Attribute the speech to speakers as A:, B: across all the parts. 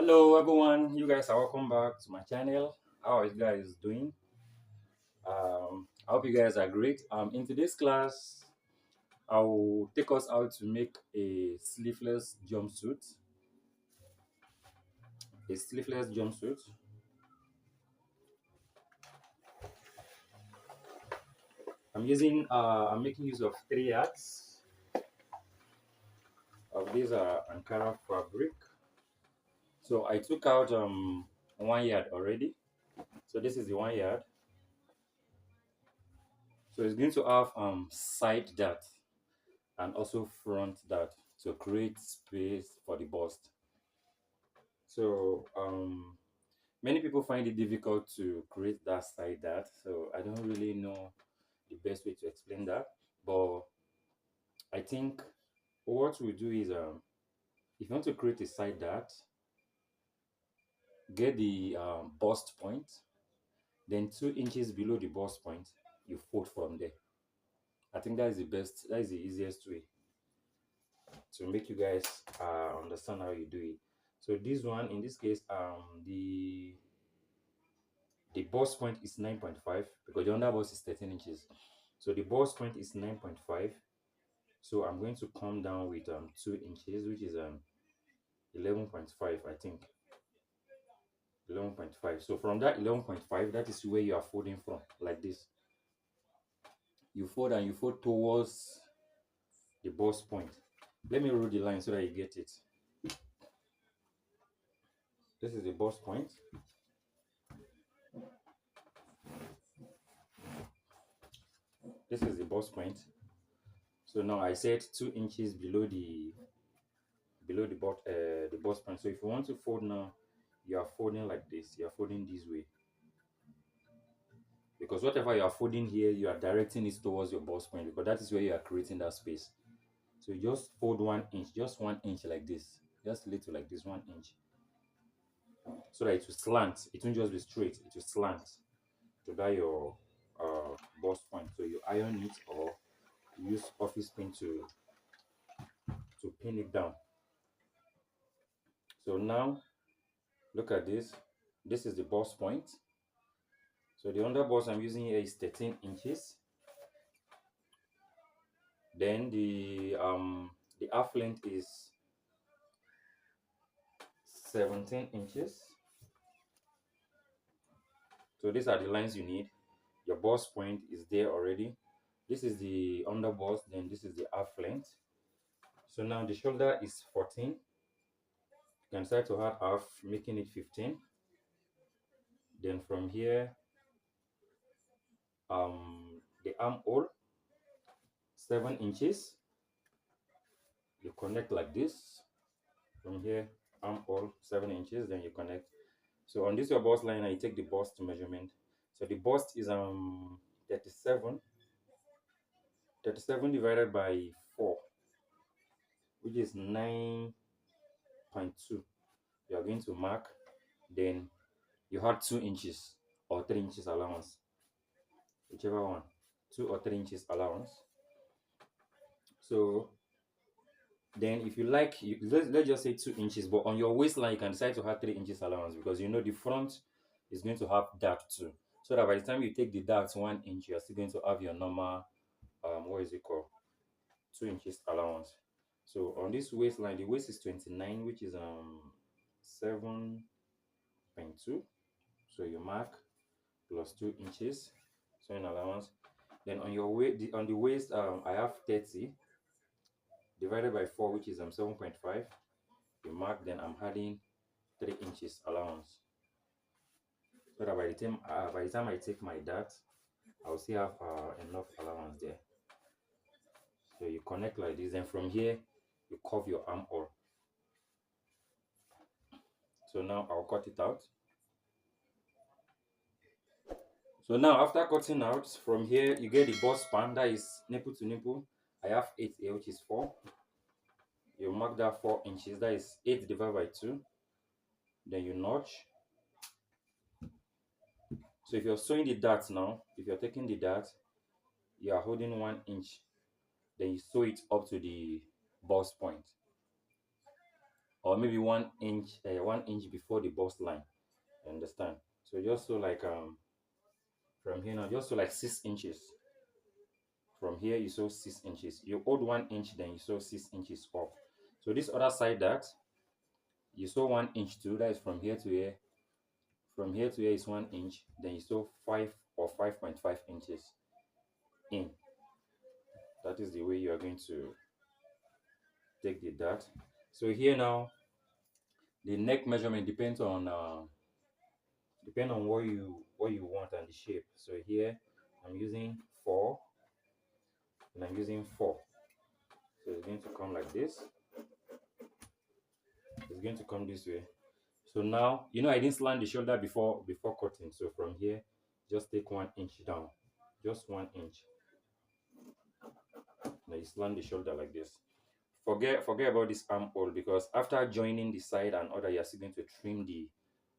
A: Hello everyone, you guys are welcome back to my channel. How are you guys doing? I hope you guys are great. In today's class, I will take us out to make a sleeveless jumpsuit. A sleeveless jumpsuit. I'm making use of 3 yards of this Ankara fabric. So I took out 1 yard already. So this is the 1 yard. So it's going to have side dart and also front dart to create space for the bust. So many people find it difficult to create that side dart. So I don't really know the best way to explain that. But I think what we do is if you want to create a side dart, get the bust point, then 2 inches below the bust point, you fold from there. I think that is the best, that is the easiest way to make you guys understand how you do it. So this one, in this case, the bust point is 9.5 because the under bust is 13 inches. So the bust point is 9.5. So I'm going to come down with 2 inches, which is 11.5, I think. 11.5. So from that 11.5, that is where you are folding from, like this. You fold and you fold towards the bust point. Let me roll the line so that you get it. This is the bust point. This is the bust point. So now I said 2 inches below the bust point. So if you want to fold now, you are folding like this. You are folding this way, because whatever you are folding here, you are directing it towards your bust point, because that is where you are creating that space. So you just fold 1 inch, just 1 inch like this, just little like this, 1 inch, so that it will slant. It won't just be straight, it will slant to that your bust point. So you iron it or use office pin to pin it down. So now look at this. This is the bust point. So the under bust I'm using here is 13 inches. Then the half length is 17 inches. So these are the lines you need. Your bust point is there already. This is the under bust, then this is the half length. So now the shoulder is 14. You can start to add half, making it 15. Then from here, the armhole, 7 inches. You connect like this. From here, armhole 7 inches, then you connect. So on this your bust line, I take the bust measurement. So the bust is 37. 37 divided by 4, which is 9.2. You are going to mark, then you have 2 inches or 3 inches allowance, whichever one, 2 or 3 inches allowance. So then if you like, let's just say 2 inches, but on your waistline you can decide to have 3 inches allowance, because you know the front is going to have dart too, so that by the time you take the dart 1 inch, you are still going to have your normal what is it called, 2 inches allowance. So on this waistline, the waist is 29, which is 7.2. So you mark plus 2 inches, so in allowance. Then on your weight, on the waist, I have 30 divided by 4, which is 7.5. You mark, then I'm adding 3 inches allowance, so that by the time I take my dart, I'll still have enough allowance there. So you connect like this, and from here you curve your armhole. So now I'll cut it out. So now after cutting out, from here you get the bust span, that is nipple to nipple. I have 8 here, which is 4. You mark that 4 inches, that is 8 divided by 2. Then you notch. So if you're sewing the dart now, if you're taking the dart, you are holding 1 inch. Then you sew it up to the bust point. or maybe 1 inch, 1 inch before the bust line. You understand? So just so like from here now, just so like 6 inches. From here you sew 6 inches. You hold 1 inch, then you sew 6 inches up. So this other side that you sew 1 inch too, that is from here to here. From here to here is 1 inch, then you sew 5 or 5.5 inches in. That is the way you are going to take the dart. So here now, the neck measurement depend on what you want and the shape. So here I'm using 4 and I'm using 4. So it's going to come like this. It's going to come this way. So now, I didn't slant the shoulder before cutting. So from here, just take 1 inch down, just 1 inch. Now you slant the shoulder like this. Forget about this armhole, because after joining the side and other, you're still going to trim the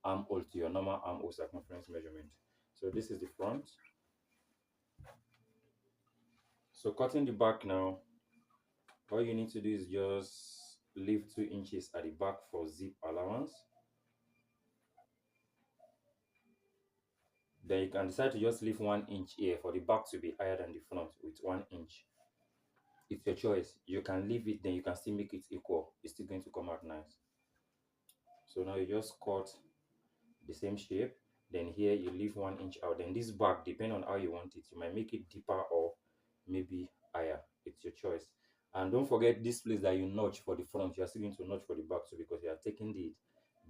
A: armhole to your normal armhole circumference measurement. So this is the front. So cutting the back now, all you need to do is just leave 2 inches at the back for zip allowance. Then you can decide to just leave 1 inch here for the back to be higher than the front with 1 inch. It's your choice. You can leave it, then you can still make it equal. It's still going to come out nice. So now you just cut the same shape. Then here you leave 1 inch out. Then this back, depending on how you want it, you might make it deeper or maybe higher. It's your choice. And don't forget this place that you notch for the front, you are still going to notch for the back too, because you are taking the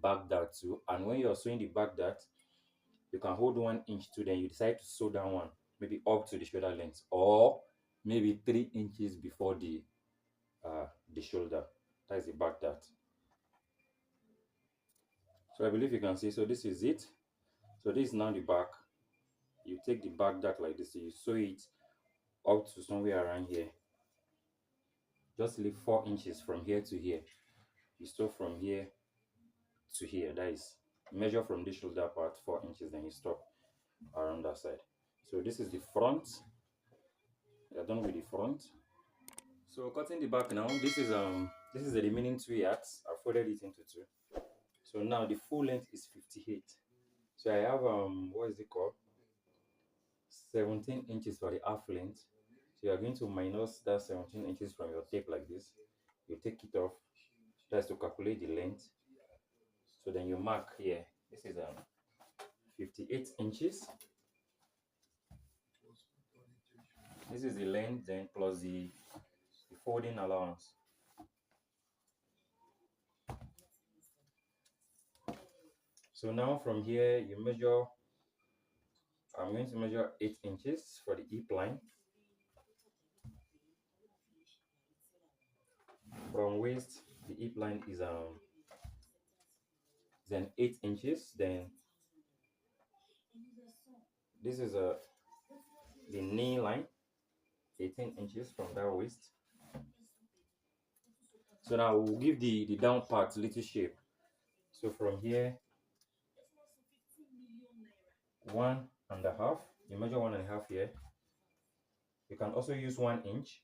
A: back dart too. And when you are sewing the back dart, you can hold 1 inch too, then you decide to sew down one, maybe up to the shoulder length, or maybe 3 inches before the shoulder. That is the back dart. So I believe you can see. So this is it. So this is now the back. You take the back dart like this, so you sew it up to somewhere around here. Just leave 4 inches from here to here. You sew from here to here. That is, measure from the shoulder part 4 inches, then you stop around that side. So this is the front. You're done with the front. So cutting the back now, this is the remaining 2 yards. I folded it into 2. So now the full length is 58. So I have what is it called, 17 inches for the half length. So you are going to minus that 17 inches from your tape like this. You take it off. That's to calculate the length. So then you mark here. This is 58 inches. This is the length, then plus the folding allowance. So now from here you measure. I'm going to measure 8 inches for the hip line. From waist, the hip line is then 8 inches. Then this is the knee line, 18 inches from that waist. So now we'll give the down part little shape. So from here, 1.5. You measure 1.5 here. You can also use 1 inch.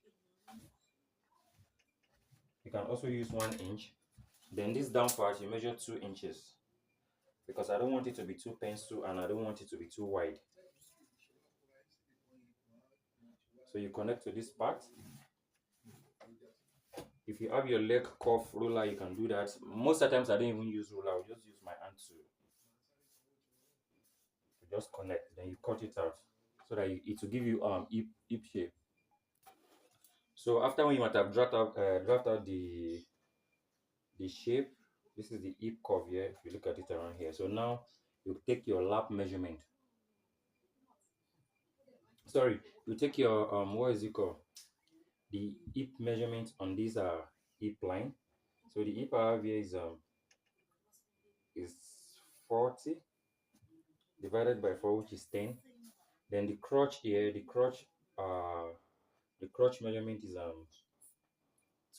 A: You can also use 1 inch. Then this down part, you measure 2 inches, because I don't want it to be too pencil and I don't want it to be too wide. So you connect to this part. If you have your leg cuff ruler, you can do that. Most of the times I don't even use ruler. I'll just use my hand to just connect. Then you cut it out so that it will give you hip shape. So after when you might have draft out the shape, this is the hip curve here. If you look at it around here, so now you take your lap measurement. Sorry, you take your what is it called? The hip measurement on this hip line. So the hip I have here is 40 divided by 4, which is 10. Then the crotch here, the crotch measurement is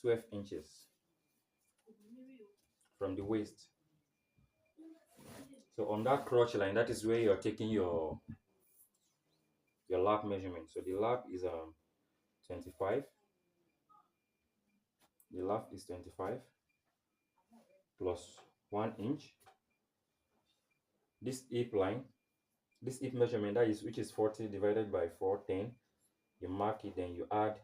A: 12 inches from the waist. So on that crotch line, that is where you're taking your lap measurement. So the lap is 25. The lap is 25. plus 1 inch. This hip line, this hip measurement, that is, which is 40 divided by 410, you mark it, then you add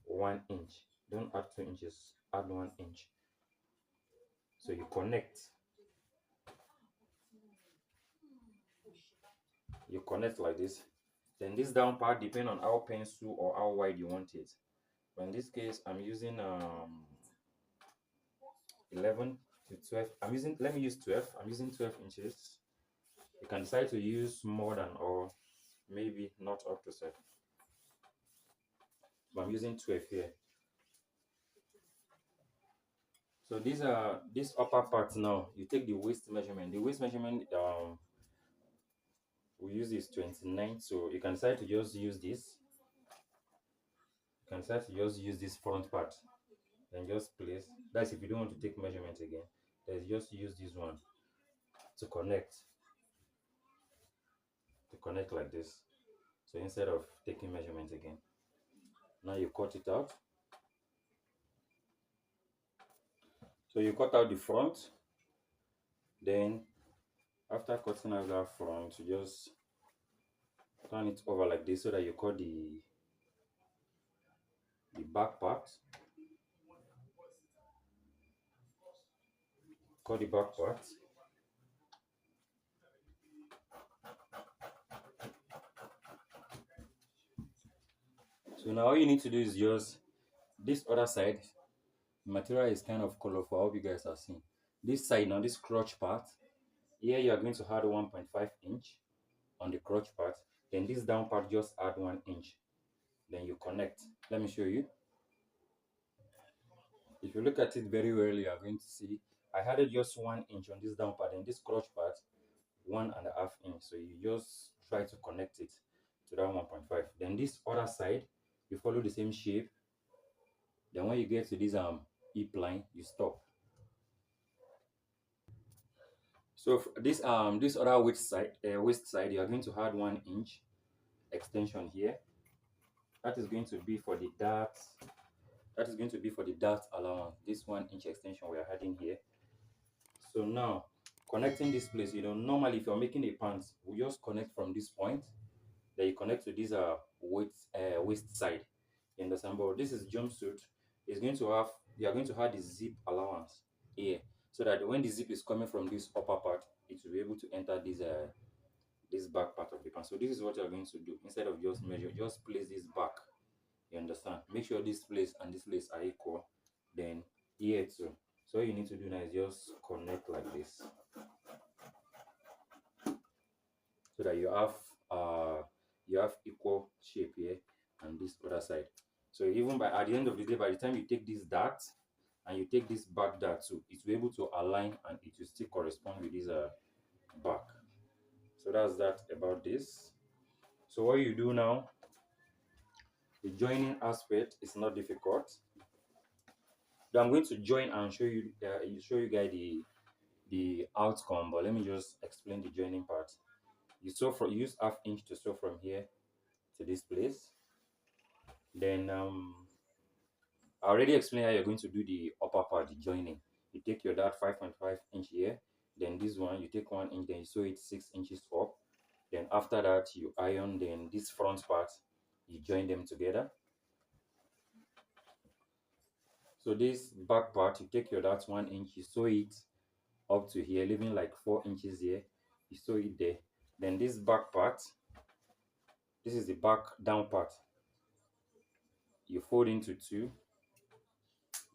A: 1 inch. Don't add 2 inches, add 1 inch. So you connect. You connect like this. Then this down part depends on how pencil or how wide you want it. But in this case, I'm using 11 to 12. Let me use 12. I'm using 12 inches. You can decide to use more than, or maybe not up to 7. But I'm using 12 here. So these are this upper part now. You take the waist measurement. The waist measurement we use is 29. So you can decide to just use this. You can decide to just use this front part. Then just place. That's if you don't want to take measurement again. Then just use this one to connect. To connect like this. So instead of taking measurement again. Now you cut it out. So you cut out the front. Then after cutting out that front, you just turn it over like this so that you cut the back part. Cut the back part. So now all you need to do is just this other side. The material is kind of colorful. I hope you guys are seeing. This side now, this crotch part. Here you are going to add 1.5 inch on the crotch part. Then this down part, just add 1 inch. Then you connect. Let me show you. If you look at it very well, you are going to see I added just 1 inch on this down part, and this crotch part 1.5 inch. So you just try to connect it to that 1.5. Then this other side, you follow the same shape. Then when you get to this hip line, you stop. So this other waist side, you are going to add 1 inch extension here. That is going to be for the dart. That is going to be for the dart allowance. This 1 inch extension we are adding here. So now connecting this place, normally if you're making a pants, we just connect from this point. Then you connect to this waist side. You understand? But this is jumpsuit. It's going to have, you are going to add the zip allowance here, so that when the zip is coming from this upper part, it will be able to enter this back part of the pants. So this is what you are going to do. Instead of just measure, just place this back. You understand? Make sure this place and this place are equal. Then here too. So all you need to do now is just connect like this, so that you have equal shape here and this other side. So even by at the end of the day, by the time you take this dart and you take this back dart too, it will be able to align and it will still correspond with this back. So that's that about this. So what you do now, the joining aspect is not difficult. Then I'm going to join and show you guys the outcome, but let me just explain the joining part. You use 1/2 inch to sew from here to this place. Then I already explained how you're going to do the upper part, the joining. You take your dart 5.5 inch here, then this one you take 1 inch, then you sew it 6 inches up. Then after that you iron, then this front part you join them together. So this back part, you take your dart 1 inch, you sew it up to here, leaving like 4 inches here. You sew it there. Then this back part, this is the back down part. You fold into 2.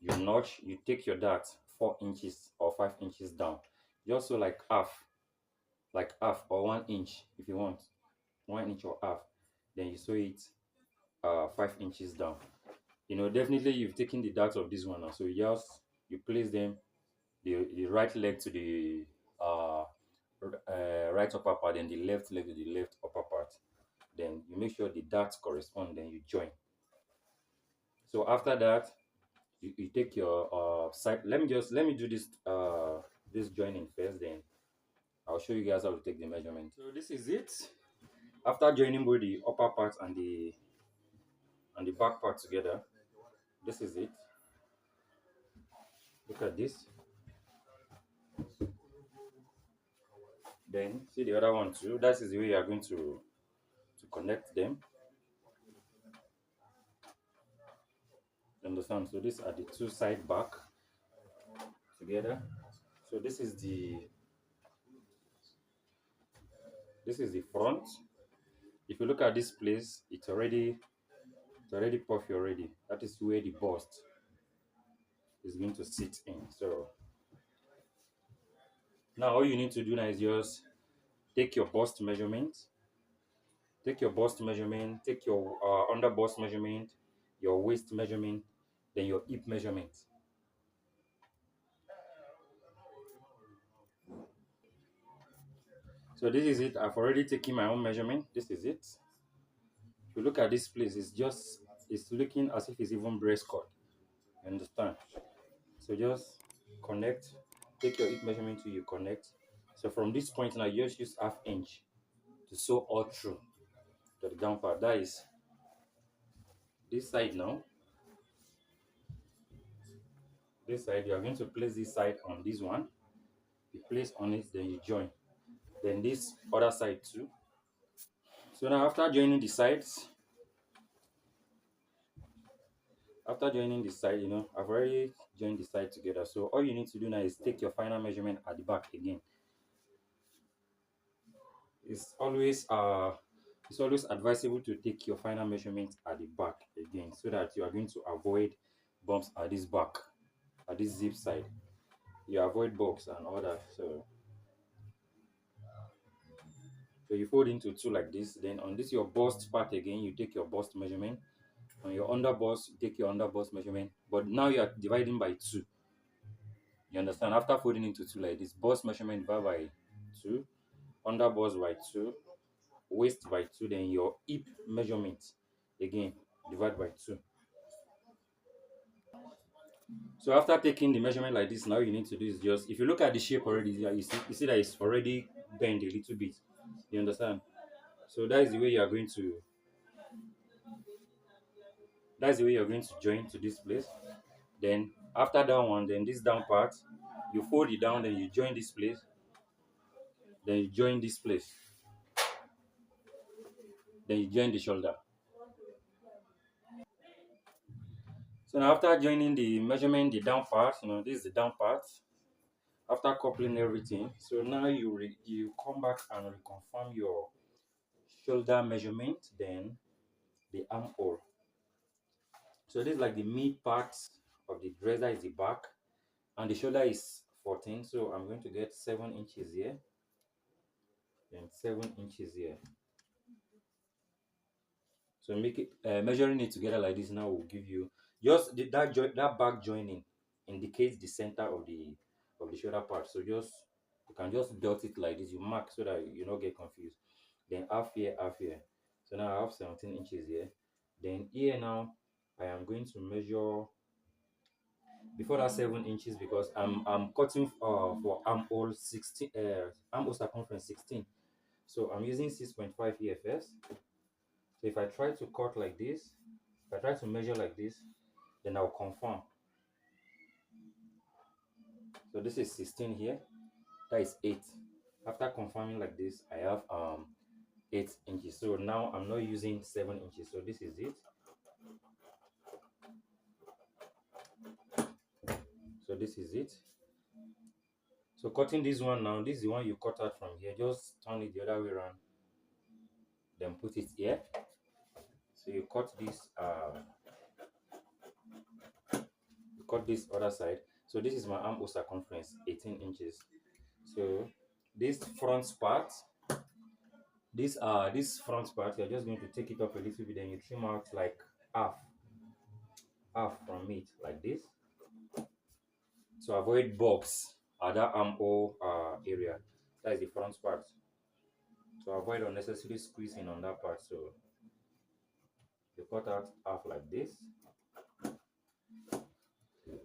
A: You notch. You take your dart 4 inches or 5 inches down. Just so like half or 1 inch if you want, 1 inch or half. Then you sew it 5 inches down. Definitely you've taken the dart of this one now, so you place them the right leg to the right upper part, and the left leg to the left upper part. Then you make sure the darts correspond, then you join. So after that, you take your side. Let me do this joining first, then I'll show you guys how to take the measurement. So this is it. After joining both the upper part and the back part together, this is it. Look at this. Then see the other one too. That is the way you are going to connect them. Understand? So these are the two side back together. So this is the front. If you look at this place, it's already puffy already. That is where the bust is going to sit in. So now all you need to do now is just take your bust measurement, take your under bust measurement, your waist measurement, then your hip measurement. So this is it. I've already taken my own measurement. This is it. If you look at this place, it's looking as if it's even breast cut. You understand? So just connect, take your hip measurement till you connect. So from this point now, you just use half inch to sew all through to the down part. That is this side now. This side, you are going to place this side on this one. You place on it, then you join. Then this other side too. So now after joining the side, I've already joined the side together. So all you need to do now is take your final measurement at the back again. It's always uh it's always advisable to take your final measurement at the back again so that you are going to avoid bumps at this back, at this zip side. You avoid bumps and all that. So you fold into two like this. Then on this your bust part again, you take your bust measurement. On your under bust, you take your under bust measurement. But now you are dividing by two. You understand? After folding into two like this, bust measurement divided by two, under bust by two, waist by two, then your hip measurement again divide by two. So after taking the measurement like this, now you need to do is just, if you look at the shape already, you see that it's already bent a little bit. You understand? So that's the way you're going to join to this place. Then after that one, then this down part, you fold it down, then you join this place, then you join this place, then you join the shoulder. So now after joining the measurement, the down part, this is the down part. After coupling everything, so now you come back and reconfirm your shoulder measurement, then the armhole. So this is like the mid part of the dress, that is the back, and the shoulder is 14. So I'm going to get 7 inches here, then 7 inches here. So make it measuring it together like this now will give you just that back joining indicates the center of the shoulder part. So just you can just dot it like this. You mark so that you don't get confused. Then half here, half here. So now I have 17 inches here. Then here now I am going to measure before that 7 inches because I'm cutting for armhole 16 armhole circumference 16. So I'm using 6.5 here first. So if I try to cut like this, if I try to measure like this, then I'll confirm. So this is 16 here, that is 8. After confirming like this, I have 8 inches. So now I'm not using 7 inches. So this is it. So this is it. So cutting this one now, this is the one you cut out from here. Just turn it the other way around, then put it here. So you cut this other side. So this is my armhole circumference, 18 inches. So this front part, this front part, you're just going to take it up a little bit, then you trim out like half from it like this to avoid box at that armhole area. That is the front part, to avoid unnecessary squeezing on that part. So you cut out half like this.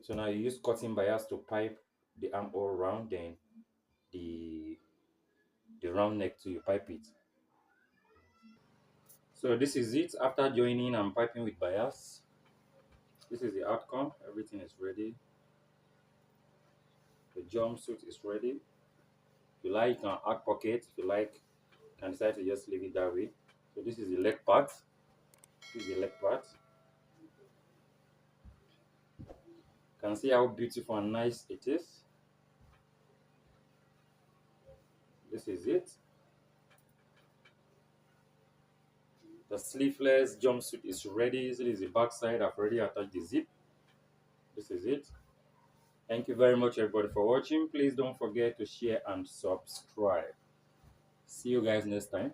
A: So now you use cutting bias to pipe the armhole round, then the round neck to you pipe it. So this is it. After joining and piping with bias, this is the outcome. Everything is ready. The jumpsuit is ready. If you like, you can add pockets. If you like, you can decide to just leave it that way. So this is the leg part. This is the leg part. You can see how beautiful and nice it is. This is it. The sleeveless jumpsuit is ready. This is the back side. I've already attached the zip. This is it. Thank you very much, everybody, for watching. Please don't forget to share and subscribe. See you guys next time.